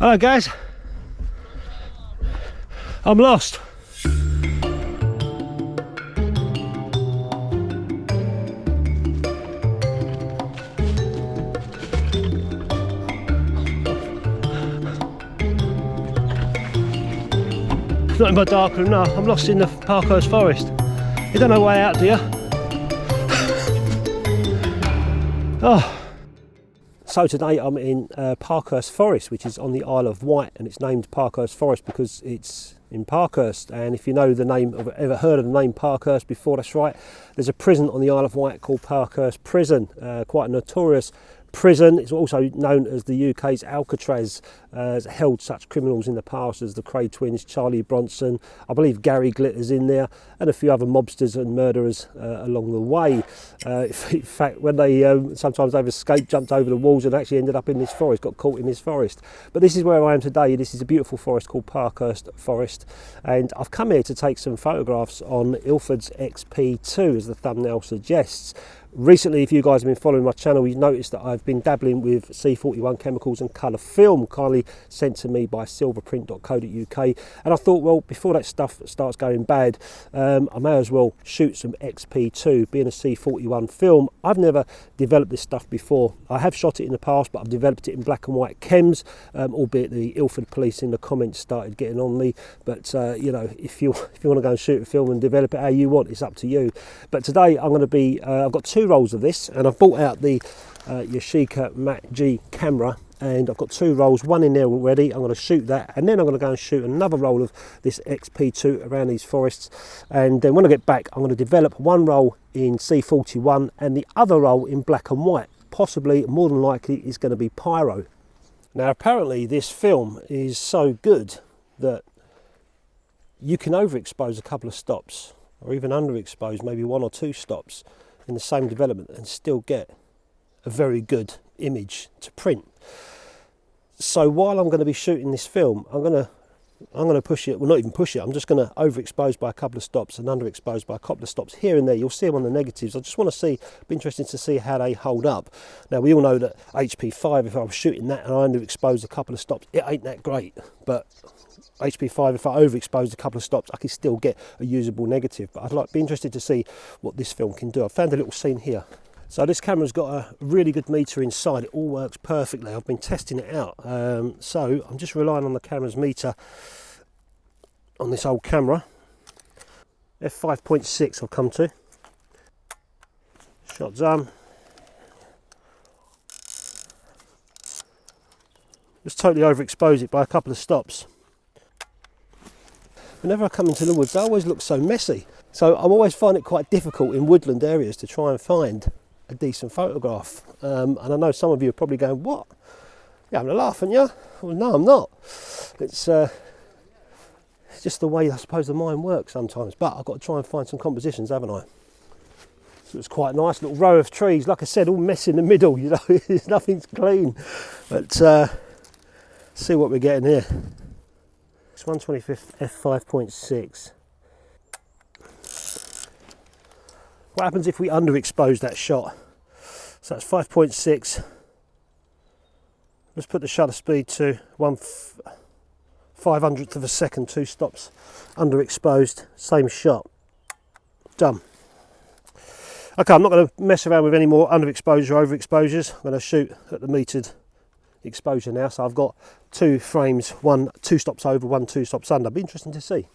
Hello guys, I'm lost. Not in my darkroom, no, I'm lost in the Parkhurst Forest. You don't know way out, do you? Oh. So today I'm in Parkhurst Forest, which is on the Isle of Wight, and it's named Parkhurst Forest because it's in Parkhurst. And if you know the name, have ever heard of the name Parkhurst before, that's right. There's a prison on the Isle of Wight called Parkhurst Prison, quite a notorious prison. It's also known as the UK's Alcatraz. It's held such criminals in the past as the Cray twins, Charlie Bronson, I believe Gary Glitter's in there, and a few other mobsters and murderers along the way. In fact, when they sometimes they've escaped, jumped over the walls and actually ended up in this forest, got caught in this forest. But this is where I am today. This is a beautiful forest called Parkhurst Forest, and I've come here to take some photographs on Ilford's XP2, as the thumbnail suggests. Recently, if you guys have been following my channel, you've noticed that I've been dabbling with C41 chemicals and colour film, kindly sent to me by silverprint.co.uk, and I thought, well, before that stuff starts going bad, I may as well shoot some XP2. Being a C41 film, I've never developed this stuff before. I have shot it in the past, but I've developed it in black and white chems, albeit the Ilford police in the comments started getting on me. But you know, if you want to go and shoot a film and develop it how you want, it's up to you. But today I'm going to be, I've got two rolls of this, and I've bought out the Yashica MatG camera, and I've got two rolls, one in there already. I'm going to shoot that, and then I'm going to go and shoot another roll of this XP2 around these forests, and then when I get back I'm going to develop one roll in C41 and the other roll in black and white. Possibly, more than likely, is going to be Pyro. Now apparently this film is so good that you can overexpose a couple of stops, or even underexpose maybe one or two stops in the same development, and still get a very good image to print. So while I'm going to be shooting this film, I'm going to push it, well, not even push it, I'm just going to overexpose by a couple of stops and underexpose by a couple of stops here and there. You'll see them on the negatives. I just want to see, be interested to see how they hold up. Now we all know that HP5, if I was shooting that and I underexposed a couple of stops, it ain't that great. But HP5, if I overexposed a couple of stops, I can still get a usable negative. But I'd be interested to see what this film can do. I found a little scene here. So this camera's got a really good meter inside. It all works perfectly. I've been testing it out. So I'm just relying on the camera's meter on this old camera. F5.6 I've come to. Shot done. Just totally overexpose it by a couple of stops. Whenever I come into the woods, I always look so messy. So I always find it quite difficult in woodland areas to try and find a decent photograph. And I know some of you are probably going, what? You're having a laugh, aren't you? Well, no, I'm not. It's just the way I suppose the mind works sometimes. But I've got to try and find some compositions, haven't I? So it's quite a nice little row of trees. Like I said, all mess in the middle, you know, nothing's clean. But see what we're getting here. It's 1/25 f5.6. What happens if we underexpose that shot? So that's 5.6. Let's put the shutter speed to 1/500th of a second, 2 stops underexposed, same shot. Done. Okay, I'm not going to mess around with any more underexposure or overexposures. I'm going to shoot at the metered exposure now. So I've got 2 frames, 2 stops over, 2 stops under. Be interesting to see.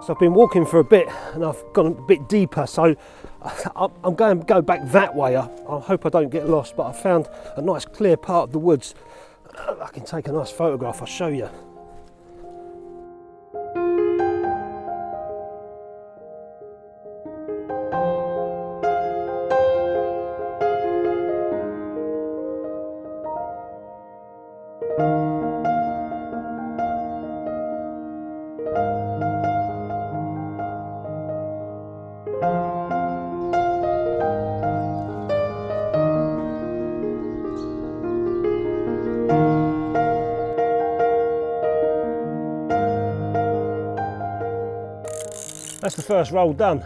So I've been walking for a bit and I've gone a bit deeper, so I'm going to go back that way. I hope I don't get lost, but I found a nice clear part of the woods. I can take a nice photograph, I'll show you. That's the first roll done.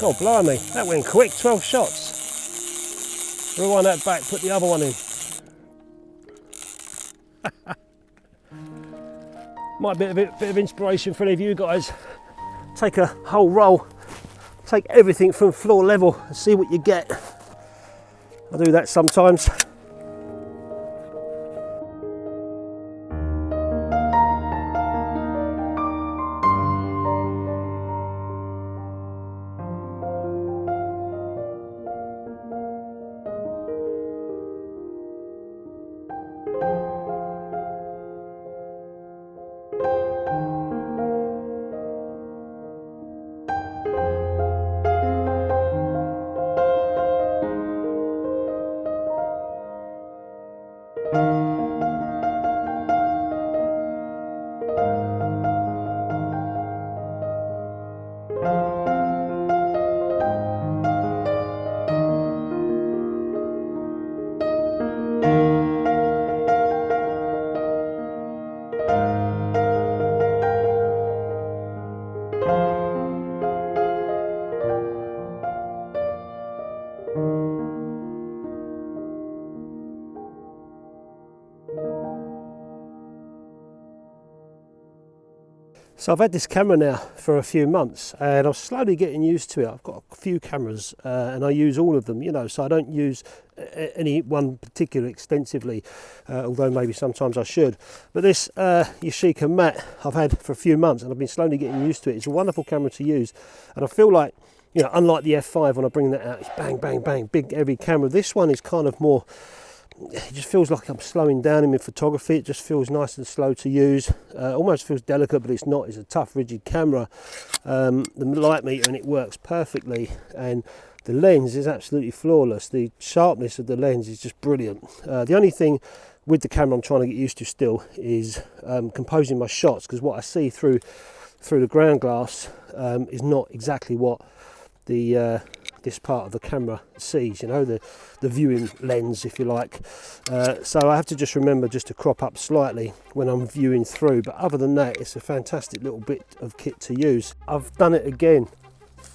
God blimey, that went quick, 12 shots. Rewind that back, put the other one in. Might be a bit of inspiration for any of you guys. Take a whole roll, take everything from floor level and see what you get. I do that sometimes. So I've had this camera now for a few months and I'm slowly getting used to it. I've got a few cameras and I use all of them, you know, so I don't use any one particular extensively, although maybe sometimes I should. But this Yashica MatG I've had for a few months and I've been slowly getting used to it. It's a wonderful camera to use and I feel like, you know, unlike the F5 when I bring that out, it's bang, bang, bang, big heavy camera. This one is kind of more, it just feels like I'm slowing down in my photography. It just feels nice and slow to use. Almost feels delicate, but it's not. It's a tough, rigid camera. The light meter and it works perfectly, and the lens is absolutely flawless. The sharpness of the lens is just brilliant. The only thing with the camera I'm trying to get used to still is composing my shots, because what I see through the ground glass is not exactly what the this part of the camera sees, you know, the viewing lens, if you like. So I have to just remember just to crop up slightly when I'm viewing through, but other than that, it's a fantastic little bit of kit to use. I've done it again.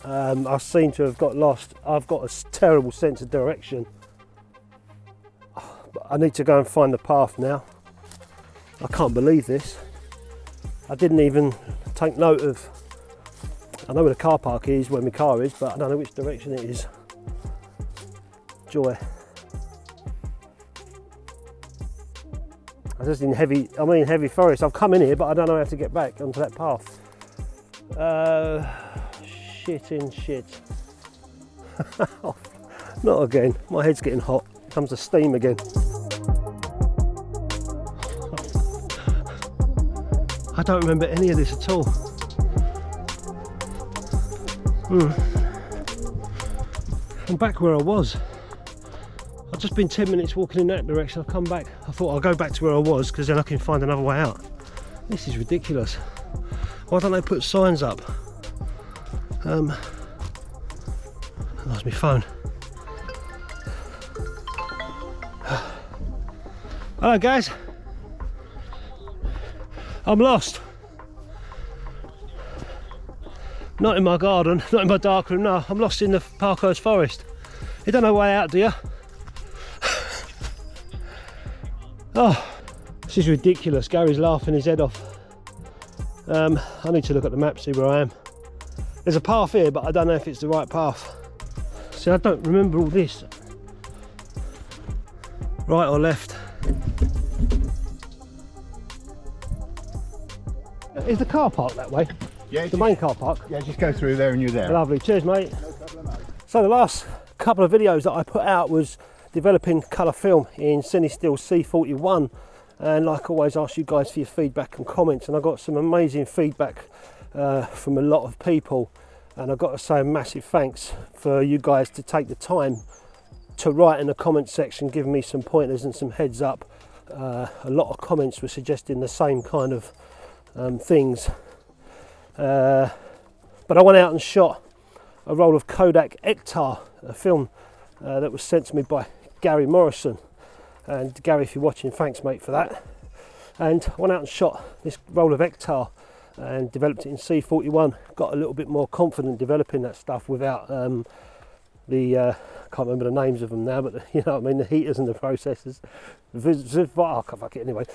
I seem to have got lost. I've got a terrible sense of direction. But I need to go and find the path now. I can't believe this. I didn't even take note of, I know where the car park is, where my car is, but I don't know which direction it is. Joy. I'm just in heavy forest. I've come in here, but I don't know how to get back onto that path. Shit in shit. Not again. My head's getting hot. Here comes the steam again. I don't remember any of this at all. I'm back where I was. I've just been 10 minutes walking in that direction. I've come back. I thought I'll go back to where I was because then I can find another way out. This is ridiculous. Why don't they put signs up? I lost my phone. Hello guys. I'm lost. Not in my garden, not in my darkroom, no, I'm lost in the Parkhurst Forest. You don't know way out, do you? Oh, this is ridiculous. Gary's laughing his head off. I need to look at the map, see where I am. There's a path here, but I don't know if it's the right path. See, I don't remember all this. Right or left? Is the car park that way? Yeah, the main car park? Yeah, just go through there and you're there. Lovely, cheers mate. No problem, mate. So the last couple of videos that I put out was developing colour film in Cinestill C41, and like always ask you guys for your feedback and comments, and I got some amazing feedback from a lot of people, and I've got to say a massive thanks for you guys to take the time to write in the comment section, giving me some pointers and some heads up. A lot of comments were suggesting the same kind of things. But I went out and shot a roll of Kodak Hector, a film that was sent to me by Gary Morrison. And Gary, if you're watching, thanks mate for that. And I went out and shot this roll of Hector and developed it in C41. Got a little bit more confident developing that stuff without I can't remember the names of them now, but you know what I mean, the heaters and the processors. Fuck it anyway.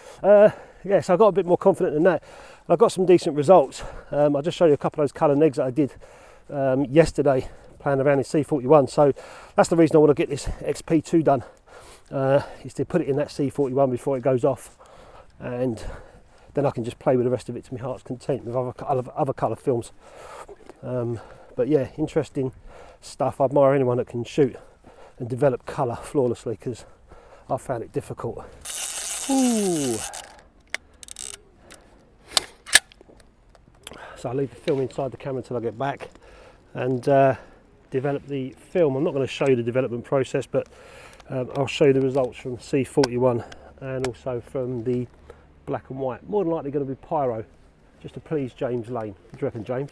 Yeah, so I got a bit more confident in that. I got some decent results. I'll just show you a couple of those colour negs that I did yesterday, playing around in C41. So that's the reason I want to get this XP2 done, is to put it in that C41 before it goes off, and then I can just play with the rest of it to my heart's content with other colour films. But yeah, interesting stuff. I admire anyone that can shoot and develop colour flawlessly, because I found it difficult. Ooh. So I'll leave the film inside the camera until I get back and develop the film. I'm not going to show you the development process, but I'll show you the results from C41 and also from the black and white. More than likely going to be Pyro, just to please James Lane. What do you reckon, James?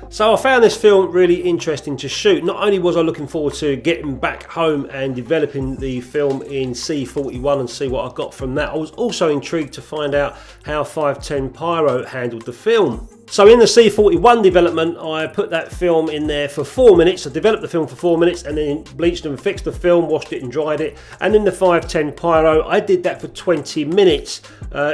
So I found this film really interesting to shoot. Not only was I looking forward to getting back home and developing the film in C41 and see what I got from that, I was also intrigued to find out how 510 Pyro handled the film. So in the C41 development, I put that film in there for 4 minutes. I developed the film for 4 minutes and then bleached and fixed the film, washed it and dried it. And in the 510 Pyro, I did that for 20 minutes,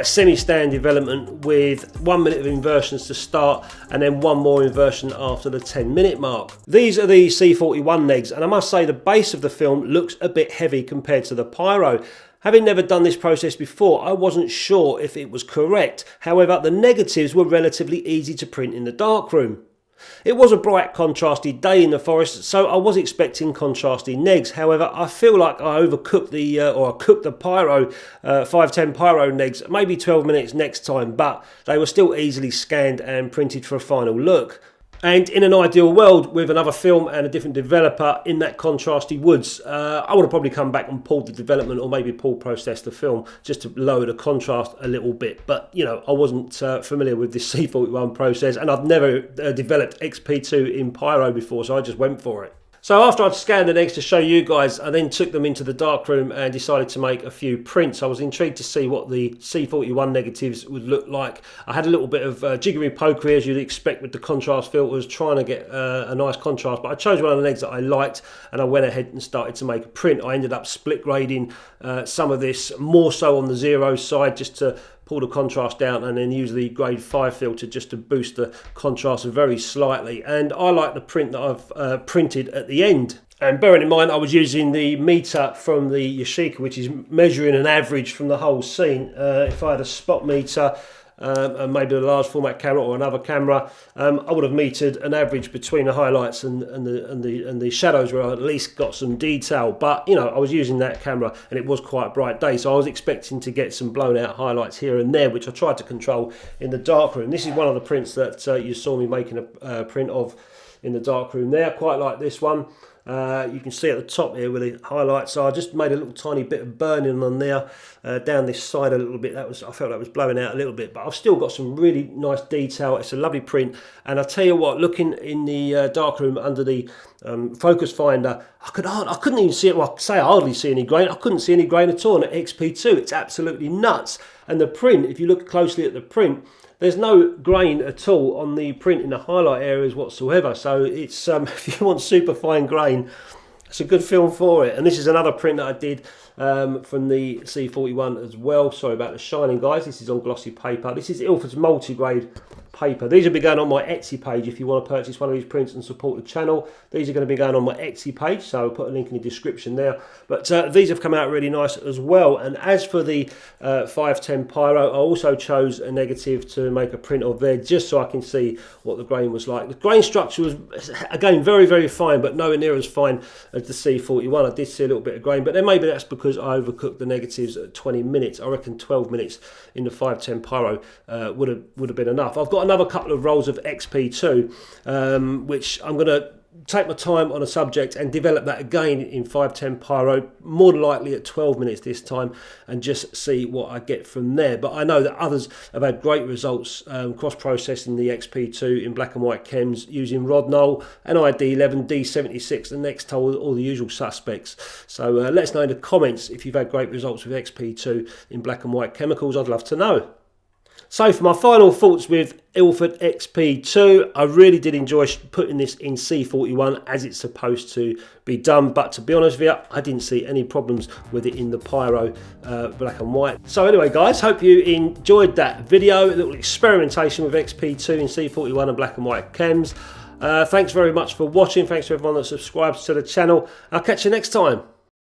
semi-stand development with 1 minute of inversions to start and then one more inversion after the 10-minute mark. These are the C41 negs, and I must say the base of the film looks a bit heavy compared to the Pyro. Having never done this process before, I wasn't sure if it was correct. However, the negatives were relatively easy to print in the darkroom. It was a bright, contrasty day in the forest, so I was expecting contrasty negs. However, I feel like I overcooked the, or I cooked the Pyro, 510 Pyro negs, maybe 12 minutes next time, but they were still easily scanned and printed for a final look. And in an ideal world, with another film and a different developer in that contrasty woods, I would have probably come back and pulled the development, or maybe processed the film just to lower the contrast a little bit. But, you know, I wasn't familiar with this C41 process, and I've never developed XP2 in Pyro before, so I just went for it. So after I'd scanned the negs to show you guys, I then took them into the darkroom and decided to make a few prints. I was intrigued to see what the C41 negatives would look like. I had a little bit of jiggery pokery, as you'd expect with the contrast filters, trying to get a nice contrast, but I chose one of the negs that I liked and I went ahead and started to make a print. I ended up split grading some of this, more so on the 0 side, just to pull the contrast down, and then use the grade 5 filter just to boost the contrast very slightly. And I like the print that I've printed at the end. And bearing in mind I was using the meter from the Yashica, which is measuring an average from the whole scene. If I had a spot meter and maybe a large format camera or another camera, I would have metered an average between the highlights and the shadows, where I at least got some detail. But you know, I was using that camera and it was quite a bright day, so I was expecting to get some blown out highlights here and there, which I tried to control in the darkroom. This is one of the prints that you saw me making a print of in the darkroom there. I quite like this one. You can see at the top here with the highlights, so I just made a little tiny bit of burning on there, down this side a little bit. I felt that was blowing out a little bit, but I've still got some really nice detail. It's a lovely print, and I tell you what, looking in the darkroom under the focus finder, I couldn't even see it. Well, I say I hardly see any grain. I couldn't see any grain at all in the XP2. It's absolutely nuts. And the print, if you look closely at the print, there's no grain at all on the print in the highlight areas whatsoever. So it's if you want super fine grain, it's a good film for it. And this is another print that I did from the C41 as well. Sorry about the shining, guys. This is on glossy paper. This is Ilford's multi-grade paper. These will be going on my Etsy page if you want to purchase one of these prints and support the channel. These are going to be going on my Etsy page, so I'll put a link in the description there. But these have come out really nice as well. And as for the 510 Pyro, I also chose a negative to make a print of there, just so I can see what the grain was like. The grain structure was, again, very, very fine, but nowhere near as fine as the C41. I did see a little bit of grain, but then maybe that's because I overcooked the negatives at 20 minutes. I reckon 12 minutes in the 510 Pyro would have been enough. I've got another couple of rolls of XP2, which I'm going to take my time on a subject and develop that again in 510 Pyro, more than likely at 12 minutes this time, and just see what I get from there. But I know that others have had great results cross-processing the XP2 in black and white chems using Rodnol, an ID11, D76 and Nextol, all the usual suspects. So let us know in the comments if you've had great results with XP2 in black and white chemicals. I'd love to know. So for my final thoughts with Ilford XP2, I really did enjoy putting this in C41 as it's supposed to be done, but to be honest with you, I didn't see any problems with it in the Pyro black and white. So anyway guys, hope you enjoyed that video, a little experimentation with XP2 in C41 and black and white chems. Thanks very much for watching, thanks to everyone that subscribes to the channel. I'll catch you next time.